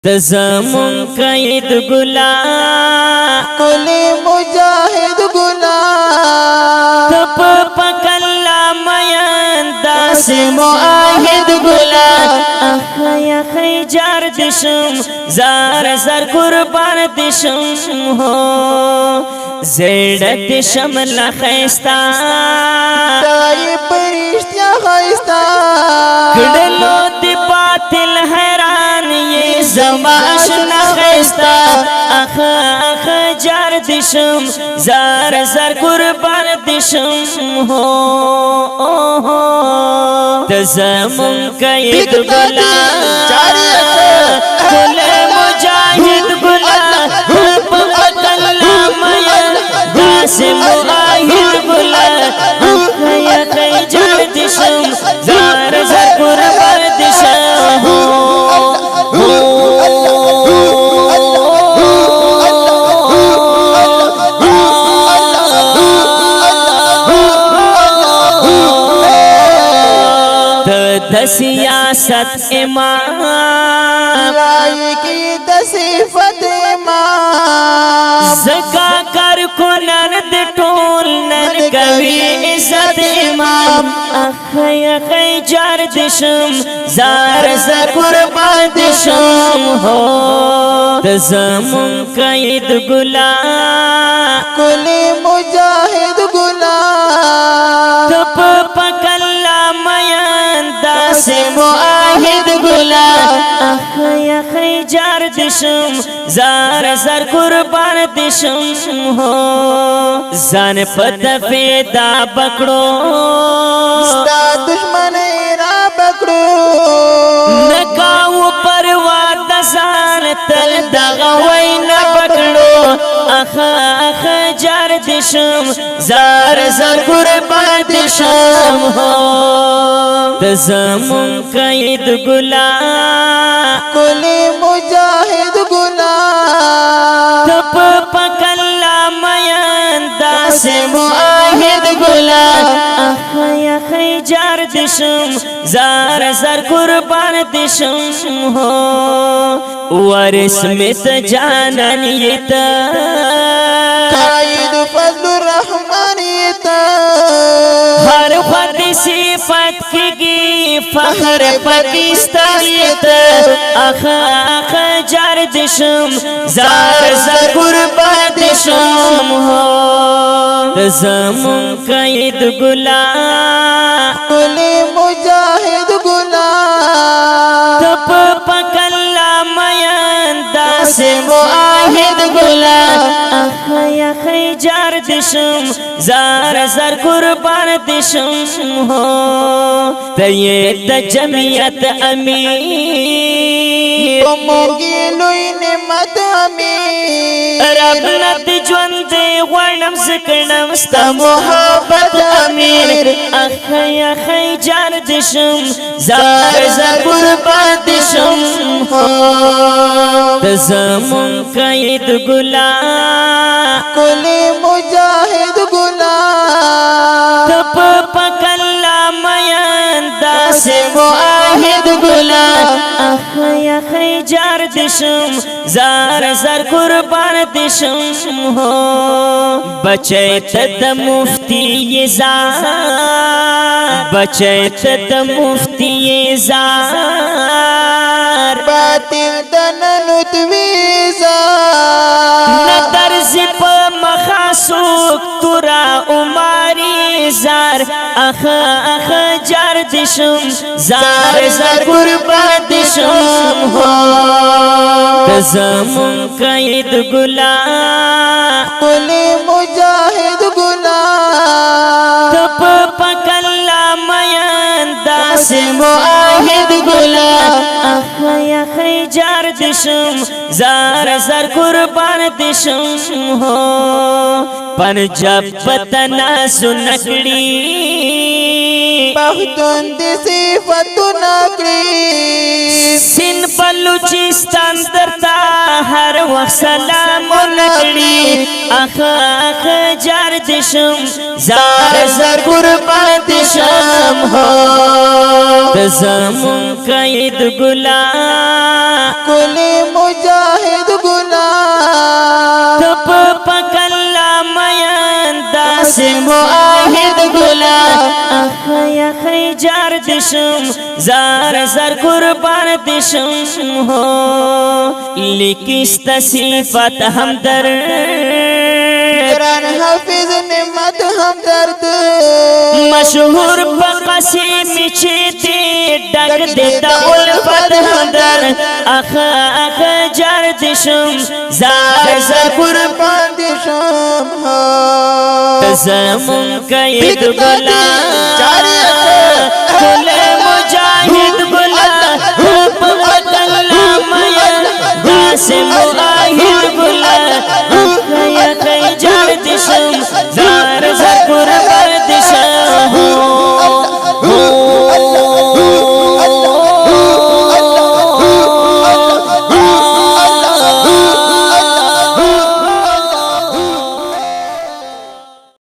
تزمون قید گلا کلی مجاہد گلا تپ پکلا میان داس معاہد گلا اخی اخی جار دشم زار زر قربان دشم ہو زیڑت دشم لخیستا دائی پرشتیا خیستا کڑلو دی باطل حیران یہ زماش نخیستا اخ اخ جار دشم زار زر قربان دشم ہو تزمون قید گلا کل مجاہد گلا پکلا میان داس معاہد گلا اخی اخی جار دشم زار زر قربان دشم د سیاست امام لائی کی دصیفت امام زکا کر کنن د ټول نن کوي عزت امام اخی اخی جار دشم زار زر قربان دشم ہو تزمون قید گلا کلی مجاہد گلا تپ پکلا میان داس معاہد گلا اخی اخی جار دشم زار زر قربان دشم ہو زان پتا پیدا بکڑو ستا دشمن را بکڑو نکاو پروار دزان تل دغوی نبکڑو اخ اخ جار دشم زار زر قربان دشم ہو تزمون قید گلا کلی مجاہد گلا تپ پکلا میان داس معاہد گلا اخی اخی جار دشم زار زر قربان دشم ہو ورس مت جانن یتا قائد فضل الرحمن یتا ہر خود صفت کی فخر پاکستان یتا اخ اخ جار دشم زار زر قربان دشم ہو تزمون قید گلا کلی مجاہد گلا تپ پکلا میان داس معاہد گلا اخی اخی جار دشم زار زر قربان دشم ہو تیت جمعیت امیر موگی لوی نعمت امیر رب نت جوند غنم سکنم ستا محبت امیر اخی اخی جار دشم زار زر قربان دشم ہو تزمون قید گلا کلی مجاہد گلا تپ پکلا میان داس معاہد گلا اخی اخی جار دشم زار زر قربان دشم ہو بچیت د مفتی زار بچیت د مفتی زار باطل دننت ویزا ندر زپ مخاسوک تورا عماری زار اخ اخ جار دشم زار زر قربان دشم ہو تزمون قید گلا کلی مجاہد گلا تپ پکلا میان داس معاہد گلا اخی اخی جار دشم زار زر قربان دشم ہو پنجاب پتنا سنکڑی پښتون دې صفتونه کړی سین بلوچستان درتا هر وخت سلام نکړي اخ اخ جار دشم زار زر قربان دشم هو زمون قید ګلا کلی مجاهد ګلاب تپ پکلا میان داس معاهد ګلا اخ اخ جار دشم زار زر قربان دشم هو لیکست صفات همدرد قرآن حافظ نعمت همدرد مشهور بقسیم چی دی ڈک دیتا الفت همدرد اخ اخ جار دشم زار زر قربان دشم زمون قید گلا کل مجاہد گلا پکلا مین داس